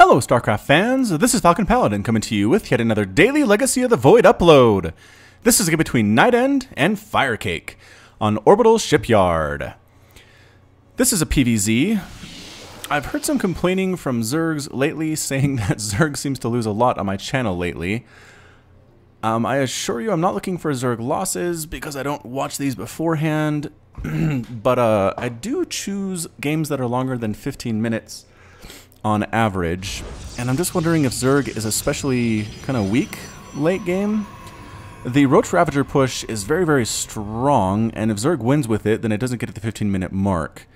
Hello StarCraft fans, this is Falcon Paladin coming to you with yet another daily Legacy of the Void upload. This is a game between NightEnD and Firecake on Orbital Shipyard. This is a PvZ. I've heard some complaining from Zergs lately saying that Zerg seems to lose a lot on my channel lately. I assure you I'm not looking for Zerg losses because I don't watch these beforehand, but I do choose games that are longer than 15 minutes on average, and I'm just wondering if Zerg is especially kind of weak late game. The Roach Ravager push is very, very strong, and if Zerg wins with it, then it doesn't get to the 15-minute mark.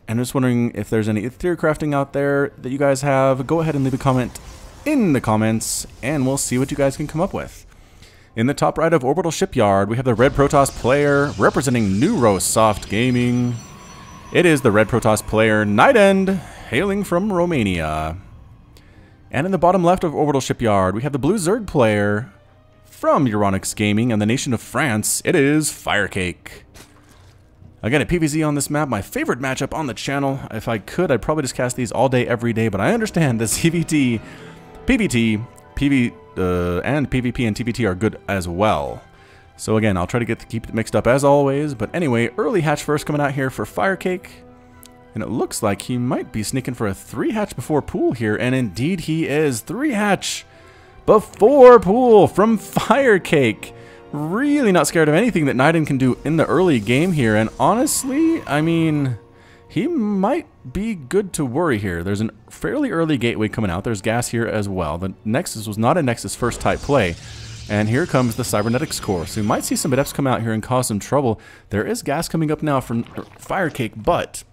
And I'm just wondering if there's any theory crafting out there that you guys have. Go ahead and leave a comment in the comments, and we'll see what you guys can come up with. In the top right of Orbital Shipyard, we have the Red Protoss player representing Neurosoft Gaming. It is the Red Protoss player NightEnD, hailing from Romania. And in the bottom left of Orbital Shipyard, we have the blue Zerg player from Euronics Gaming and the nation of France. It is Firecake. Again, a PvZ on this map, my favorite matchup on the channel. If I could, I'd probably just cast these all day, every day, but I understand that CVT, PVT, and PvP and TVT are good as well. So again, I'll try to keep it mixed up as always. But anyway, early hatch first coming out here for Firecake. And it looks like he might be sneaking for a 3-hatch before pool here. And indeed he is. 3-hatch before pool from Firecake. Really not scared of anything that NightEnD can do in the early game here. And honestly, I mean, he might be good to worry here. There's a fairly early gateway coming out. There's gas here as well. The Nexus was not a Nexus first type play. And here comes the Cybernetics core. So you might see some adepts come out here and cause some trouble. There is gas coming up now from Firecake, but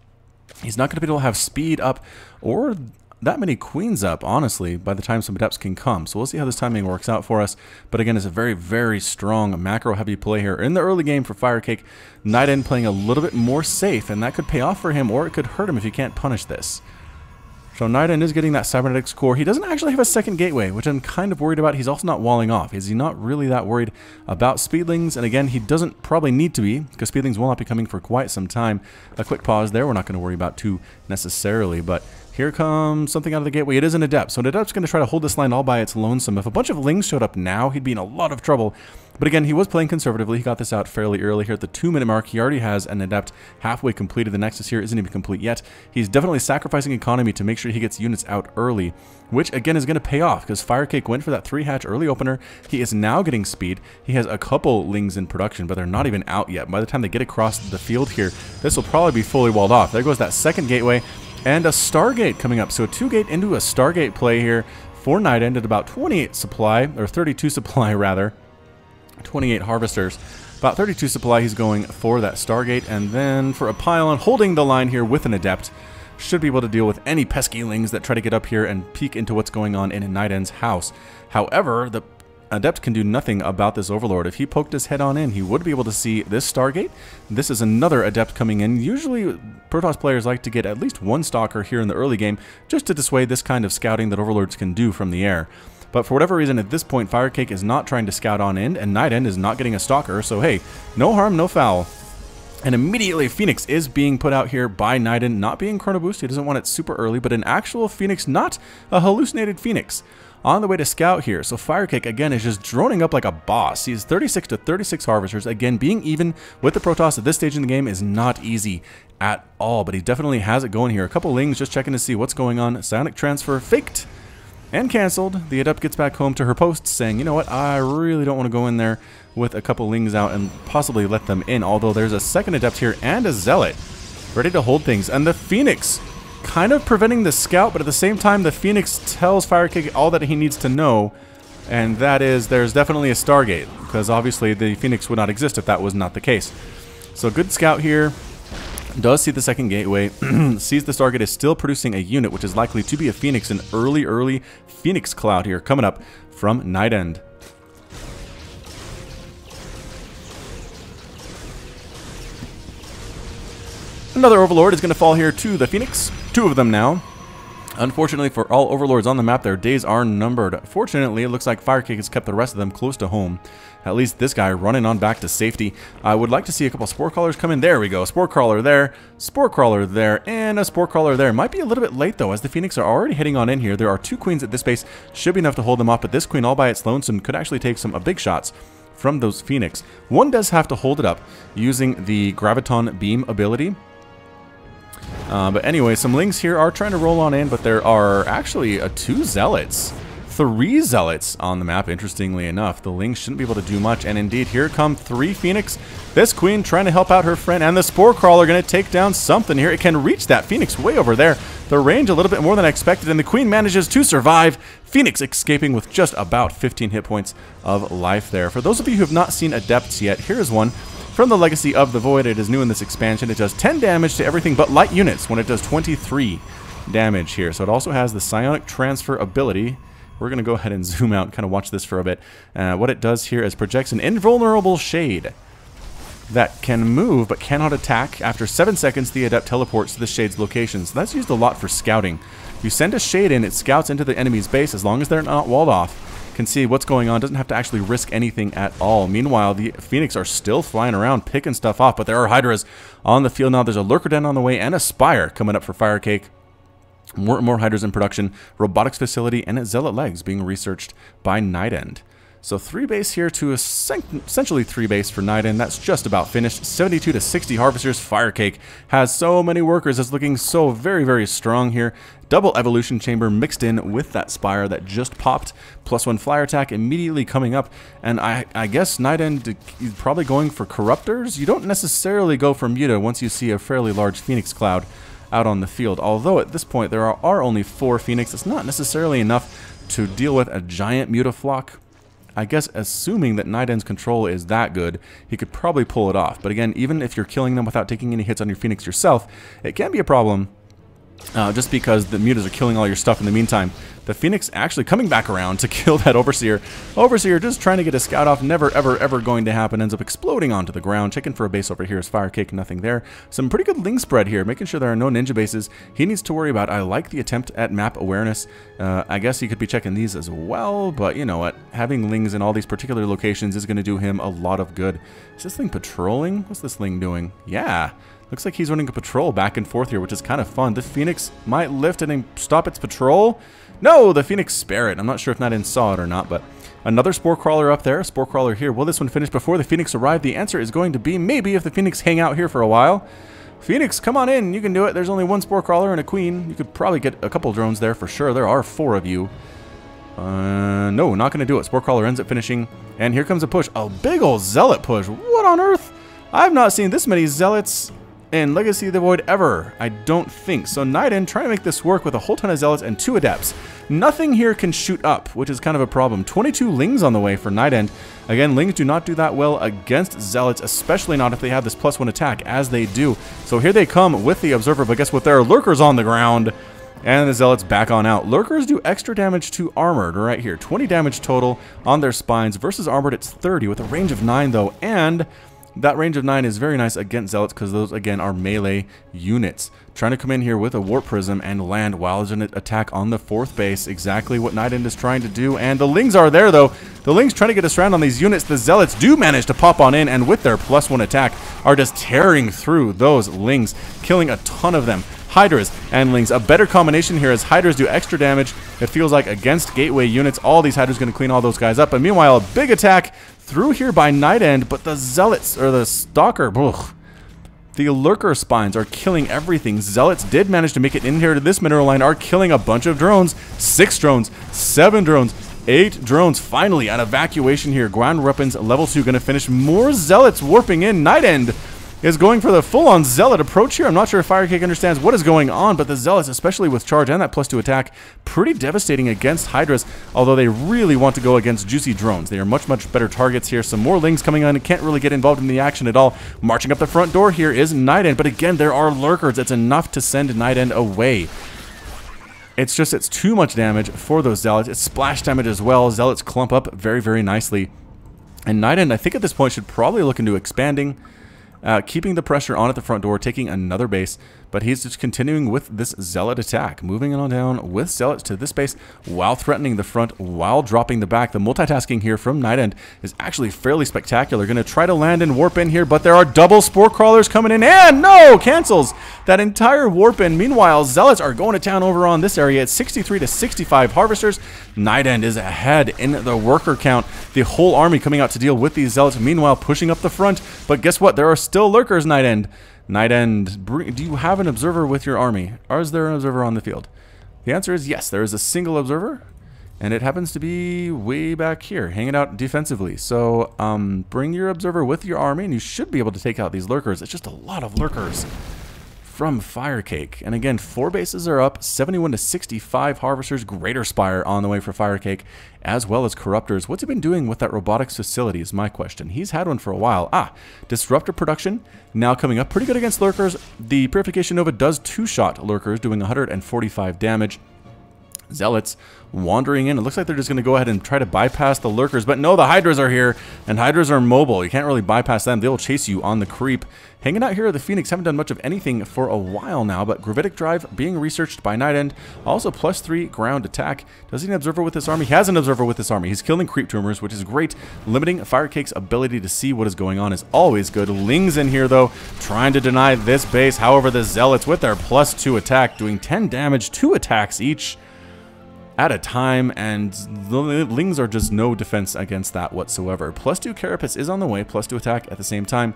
he's not going to be able to have speed up or that many queens up, honestly, by the time some adepts can come. So we'll see how this timing works out for us. But again, it's a very, very strong macro-heavy play here in the early game for Firecake. NightEnD playing a little bit more safe, and that could pay off for him, or it could hurt him if he can't punish this. So NightEnD is getting that Cybernetics core. He doesn't actually have a second gateway, which I'm kind of worried about. He's also not walling off. Is he not really that worried about Speedlings? And again, he doesn't probably need to be, because Speedlings will not be coming for quite some time. A quick pause there. We're not going to worry about too necessarily, but here comes something out of the gateway. It is an Adept. So an Adept's going to try to hold this line all by its lonesome. If a bunch of Lings showed up now, he'd be in a lot of trouble. But again, he was playing conservatively. He got this out fairly early here at the 2-minute mark. He already has an Adept halfway completed. The Nexus here isn't even complete yet. He's definitely sacrificing economy to make sure he gets units out early, which again is going to pay off because Firecake went for that 3-hatch early opener. He is now getting speed. He has a couple Lings in production, but they're not even out yet. By the time they get across the field here, this will probably be fully walled off. There goes that second gateway. And a Stargate coming up. So a 2-gate into a Stargate play here for NightEnD at about 28 supply, or 32 supply rather. 28 harvesters. About 32 supply he's going for that Stargate. And then for a pylon, holding the line here with an Adept. Should be able to deal with any pesky Lings that try to get up here and peek into what's going on in NightEnd's house. However, the Adept can do nothing about this Overlord. If he poked his head on in, he would be able to see this Stargate. This is another Adept coming in. Usually, Protoss players like to get at least one Stalker here in the early game, just to dissuade this kind of scouting that Overlords can do from the air. But for whatever reason, at this point, Firecake is not trying to scout on in, and NightEnD is not getting a Stalker, so hey, no harm, no foul. And immediately, Phoenix is being put out here by NightEnD, not being Chrono Boost. He doesn't want it super early, but an actual Phoenix, not a hallucinated Phoenix. On the way to scout here, so Firecake again is just droning up like a boss. He's 36 to 36 harvesters. Again, being even with the Protoss at this stage in the game is not easy at all, but he definitely has it going here. A couple Lings just checking to see what's going on. Psionic transfer faked and canceled. The Adept gets back home to her post saying, you know what, I really don't want to go in there with a couple Lings out and possibly let them in, although there's a second Adept here and a Zealot ready to hold things. And the Phoenix kind of preventing the scout, but at the same time, the Phoenix tells Firecake all that he needs to know, and that is there's definitely a Stargate, because obviously the Phoenix would not exist if that was not the case. So good scout here, does see the second gateway, sees the Stargate is still producing a unit, which is likely to be a Phoenix, an early Phoenix cloud here coming up from NightEnD. Another Overlord is going to fall here to the Phoenix. 2 of them now. Unfortunately for all overlords on the map, their days are numbered. Fortunately, it looks like Firecake has kept the rest of them close to home. At least this guy running on back to safety. I would like to see a couple Spore Crawlers come in. There we go. Spore Crawler there, and a Spore Crawler there. Might be a little bit late, though, as the Phoenix are already heading on in here. There are 2 Queens at this base. Should be enough to hold them off, but this Queen all by its lonesome could actually take some big shots from those Phoenix. One does have to hold it up using the Graviton Beam ability. But anyway, some Lings here are trying to roll on in, but there are actually 2 Zealots. 3 Zealots on the map, interestingly enough. The Lings shouldn't be able to do much, and indeed, here come 3 Phoenix. This Queen trying to help out her friend, and the Spore Crawler going to take down something here. It can reach that Phoenix way over there. The range a little bit more than I expected, and the Queen manages to survive. Phoenix escaping with just about 15 hit points of life there. For those of you who have not seen Adepts yet, here is one. From the Legacy of the Void, it is new in this expansion. It does 10 damage to everything but light units when it does 23 damage here. So it also has the Psionic Transfer ability. We're going to go ahead and zoom out and kind of watch this for a bit. What it does here is projects an invulnerable shade that can move but cannot attack. After 7 seconds, the Adept teleports to the shade's location. So that's used a lot for scouting. You send a shade in, it scouts into the enemy's base as long as they're not walled off. Can see what's going on, doesn't have to actually risk anything at all. Meanwhile, the Phoenix are still flying around, picking stuff off, but there are Hydras on the field now. There's a Lurker Den on the way and a Spire coming up for Firecake. More and more Hydras in production, robotics facility, and Zealot legs being researched by NightEnD. So 3 base here to essentially 3 base for NightEnD. That's just about finished. 72 to 60 Harvesters. Firecake has so many workers. It's looking so very, very strong here. Double Evolution Chamber mixed in with that Spire that just popped. +1 Flyer attack immediately coming up. And I guess NightEnD is probably going for Corruptors. You don't necessarily go for Muta once you see a fairly large Phoenix cloud out on the field. Although at this point there are only 4 Phoenix. It's not necessarily enough to deal with a giant Mutaflock. I guess assuming that NightEnd's control is that good, he could probably pull it off. But again, even if you're killing them without taking any hits on your Phoenix yourself, it can be a problem. Just because the Mutas are killing all your stuff in the meantime. The Phoenix actually coming back around to kill that Overseer. Overseer just trying to get a scout off. Never, ever, ever going to happen. Ends up exploding onto the ground. Checking for a base over here is Firecake. Nothing there. Some pretty good Ling spread here. Making sure there are no ninja bases he needs to worry about. I like the attempt at map awareness. I guess he could be checking these as well. But you know what? Having Lings in all these particular locations is going to do him a lot of good. Is this Ling patrolling? What's this Ling doing? Yeah. Looks like he's running a patrol back and forth here, which is kind of fun. The Phoenix might lift and stop its patrol. No, the Phoenix spare it. I'm not sure if NightEnD saw it or not, but another Spore Crawler up there. Spore Crawler here. Will this one finish before the Phoenix arrive? The answer is going to be maybe if the Phoenix hang out here for a while. Phoenix, come on in. You can do it. There's only 1 Spore Crawler and a Queen. You could probably get a couple drones there for sure. There are 4 of you. No, not going to do it. Spore Crawler ends up finishing. And here comes a push. A big old Zealot push. What on earth? I've not seen this many Zealots in Legacy of the Void ever. I don't think. So NightEnD trying to make this work with a whole ton of Zealots and 2 Adepts. Nothing here can shoot up, which is kind of a problem. 22 Lings on the way for NightEnD. Again, Lings do not do that well against Zealots, especially not if they have this +1 attack, as they do. So here they come with the Observer, but guess what? There are Lurkers on the ground. And the Zealots back on out. Lurkers do extra damage to Armored right here. 20 damage total on their spines versus Armored it's 30 with a range of 9 though. And that range of 9 is very nice against Zealots because those, again, are melee units. Trying to come in here with a Warp Prism and land while there's an attack on the 4th base. Exactly what NightEnD is trying to do. And the Lings are there, though. The Lings trying to get us around on these units. The Zealots do manage to pop on in, and with their +1 attack, are just tearing through those Lings, killing a ton of them. Hydras and Lings. A better combination here as Hydras do extra damage. It feels like against gateway units, all these Hydras going to clean all those guys up. And meanwhile, a big attack through here by NightEnD, but the Zealots, or the Stalker, ugh, the Lurker spines are killing everything. Zealots did manage to make it in here to this mineral line, are killing a bunch of drones. 6 drones, 7 drones, 8 drones. Finally, an evacuation here. Ground weapons level 2 going to finish. More Zealots warping in. NightEnD is going for the full-on Zealot approach here. I'm not sure if Firecake understands what is going on, but the Zealots, especially with charge and that +2 attack, pretty devastating against Hydras, although they really want to go against juicy drones. They are much, much better targets here. Some more Lings coming on and can't really get involved in the action at all. Marching up the front door here is NightEnD, but again, there are Lurkers. It's enough to send NightEnD away. It's just, it's too much damage for those Zealots. It's splash damage as well. Zealots clump up very, very nicely. And NightEnD, I think at this point, should probably look into expanding, keeping the pressure on at the front door, taking another base, but he's just continuing with this Zealot attack, moving on down with Zealots to this base while threatening the front, while dropping the back. The multitasking here from NightEnD is actually fairly spectacular. Going to try to land and warp in here, but there are double Spore Crawlers coming in, and no! Cancels that entire warp in. Meanwhile, Zealots are going to town over on this area at 63 to 65 Harvesters. NightEnD is ahead in the worker count. The whole army coming out to deal with these Zealots, meanwhile pushing up the front. But guess what? There are still lurkers, NightEnD. NightEnD, do you have an observer with your army? Or is there an observer on the field? The answer is yes, there is a single observer, and it happens to be way back here, hanging out defensively. So bring your observer with your army, and you should be able to take out these lurkers. It's just a lot of lurkers from Firecake. And again, 4 bases are up, 71 to 65 Harvesters, Greater Spire on the way for Firecake, as well as Corruptors. What's he been doing with that robotics facility is my question. He's had one for a while. Disruptor production now coming up pretty good against lurkers. The Purification Nova does 2-shot lurkers, doing 145 damage. Zealots wandering in. It looks like they're just going to go ahead and try to bypass the lurkers, but no, the Hydras are here, and Hydras are mobile. You can't really bypass them. They'll chase you on the creep. Hanging out here, the Phoenix haven't done much of anything for a while now, but Gravitic Drive being researched by NightEnD. Also +3 ground attack. Does he have an observer with this army? He has an observer with this army. He's killing creep tumors, which is great. Limiting Firecake's ability to see what is going on is always good. Ling's in here, though, trying to deny this base. However, the Zealots with their +2 attack, doing 10 damage, 2 attacks each at a time, and the Lings are just no defense against that whatsoever. +2 Carapace is on the way, +2 attack at the same time,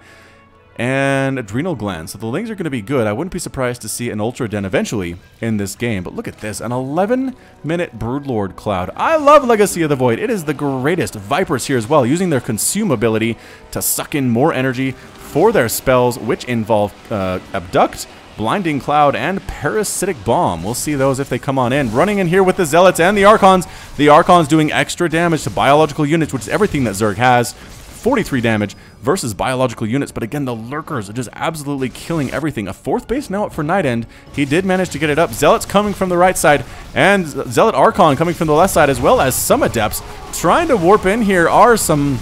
and Adrenal Gland. So the Lings are going to be good. I wouldn't be surprised to see an Ultra Den eventually in this game. But look at this, an 11-minute Broodlord Cloud. I love Legacy of the Void. It is the greatest. Vipers here as well, using their Consume ability to suck in more energy for their spells, which involve Abduct, Blinding Cloud, and Parasitic Bomb. We'll see those if they come on in. Running in here with the Zealots and the Archons. The Archons doing extra damage to biological units, which is everything that Zerg has. 43 damage versus biological units, but again, the lurkers are just absolutely killing everything. A 4th base now up for NightEnD. He did manage to get it up. Zealots coming from the right side, and Zealot Archon coming from the left side, as well as some Adepts. Trying to warp in here are some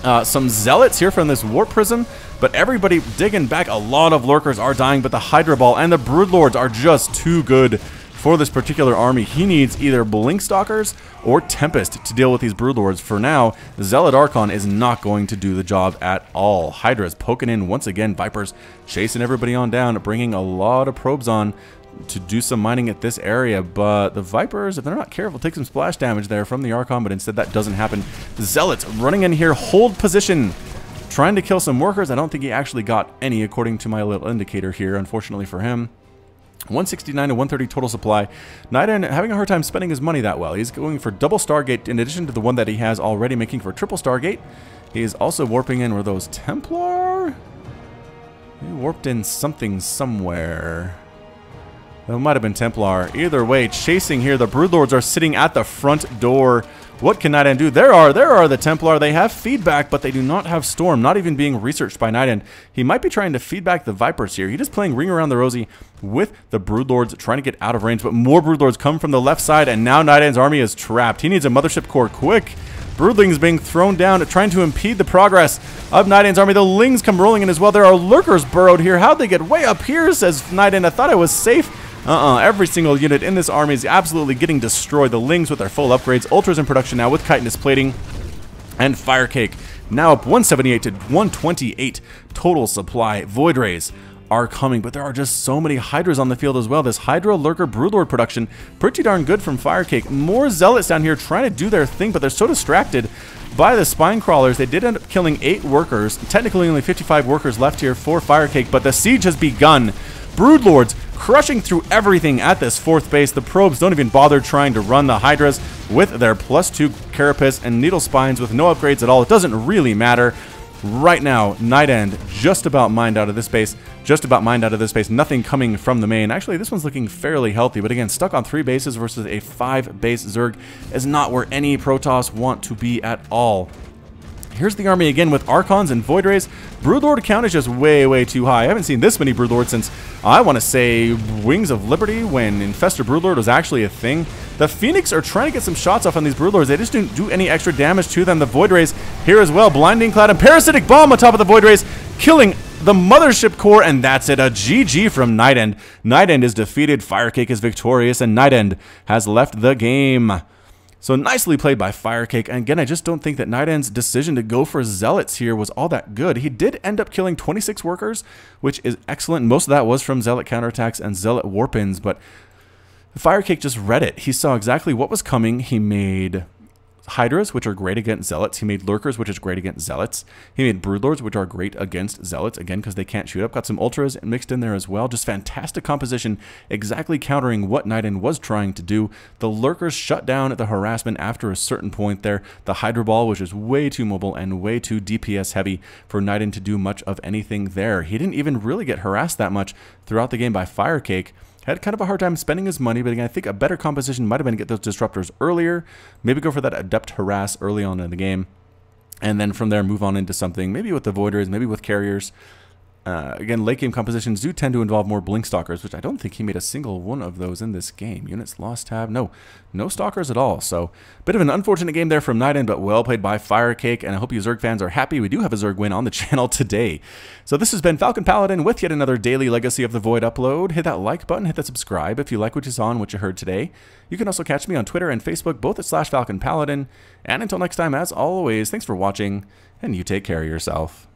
Zealots here from this Warp Prism, but everybody digging back. A lot of lurkers are dying, but the Hydra Ball and the Broodlords are just too good for this particular army. He needs either Blink Stalkers or Tempest to deal with these Broodlords. For now, Zealot Archon is not going to do the job at all. Hydra's poking in once again. Vipers chasing everybody on down, bringing a lot of probes on to do some mining at this area, but the Vipers, if they're not careful, take some splash damage there from the Archon, but instead that doesn't happen. Zealots running in here, hold position, trying to kill some workers. I don't think he actually got any, according to my little indicator here, unfortunately for him. 169 to 130 total supply. NightEnD having a hard time spending his money that well. He's going for double Stargate in addition to the one that he has already, making for triple Stargate. He is also warping in, were those Templar? He warped in something somewhere. That might have been Templar. Either way, chasing here. The Broodlords are sitting at the front door. What can NightEnD do? There are the Templar. They have feedback, but they do not have Storm, not even being researched by NightEnD. He might be trying to feedback the Vipers here. He's just playing Ring Around the Rosie with the Broodlords, trying to get out of range, but more Broodlords come from the left side, and now NightEnd's army is trapped. He needs a Mothership Core quick. Broodlings being thrown down, trying to impede the progress of NightEnd's army. The Lings come rolling in as well. There are Lurkers burrowed here. How'd they get way up here, says NightEnD. I thought I was safe. Every single unit in this army is absolutely getting destroyed. The Lings with their full upgrades. Ultras in production now with chitinous plating. And Firecake now up 178 to 128 total supply. Void Rays are coming, but there are just so many Hydras on the field as well. This Hydra Lurker Broodlord production, pretty darn good from Firecake. More Zealots down here trying to do their thing, but they're so distracted by the Spine Crawlers. They did end up killing 8 workers. Technically only 55 workers left here for Firecake, but the siege has begun. Broodlords crushing through everything at this 4th base. The probes don't even bother trying to run the Hydras with their +2 Carapace and Needle Spines with no upgrades at all. It doesn't really matter. Right now, NightEnD just about mined out of this base. Nothing coming from the main. Actually, this one's looking fairly healthy, but again, stuck on 3 bases versus a 5-base Zerg is not where any Protoss want to be at all. Here's the army again with Archons and Void Rays. Broodlord count is just way, way too high. I haven't seen this many Broodlords since, I want to say, Wings of Liberty, when Infestor Broodlord was actually a thing. The Phoenix are trying to get some shots off on these Broodlords. They just didn't do any extra damage to them. The Void Rays here as well. Blinding Cloud and Parasitic Bomb on top of the Void Rays, killing the Mothership Core, and that's it. A GG from NightEnD. NightEnD is defeated, Firecake is victorious, and NightEnD has left the game. So nicely played by Firecake. And again, I just don't think that NightEnd's decision to go for Zealots here was all that good. He did end up killing 26 workers, which is excellent. Most of that was from Zealot counterattacks and Zealot warp-ins, but Firecake just read it. He saw exactly what was coming. He made Hydras, which are great against Zealots. He made Lurkers, which is great against Zealots. He made Broodlords, which are great against Zealots, again, because they can't shoot up. Got some Ultras mixed in there as well. Just fantastic composition, exactly countering what NightEnD was trying to do. The Lurkers shut down at the harassment after a certain point there. The Hydra Ball, which is way too mobile and way too DPS heavy for NightEnD to do much of anything there. He didn't even really get harassed that much throughout the game by Firecake. Had kind of a hard time spending his money, but again, I think a better composition might have been to get those disruptors earlier. Maybe go for that adept harass early on in the game. And then from there, move on into something, maybe with the Voiders, maybe with Carriers. Again, late game compositions do tend to involve more Blink Stalkers, which I don't think he made a single one of those in this game. Units lost tab, no Stalkers at all. So, bit of an unfortunate game there from NightEnD, but well played by Firecake, and I hope you Zerg fans are happy. We do have a Zerg win on the channel today. So this has been Falcon Paladin with yet another daily Legacy of the Void upload. Hit that like button, hit that subscribe if you like what you saw and what you heard today. You can also catch me on Twitter and Facebook, both at /Falcon Paladin. And until next time, as always, thanks for watching, and you take care of yourself.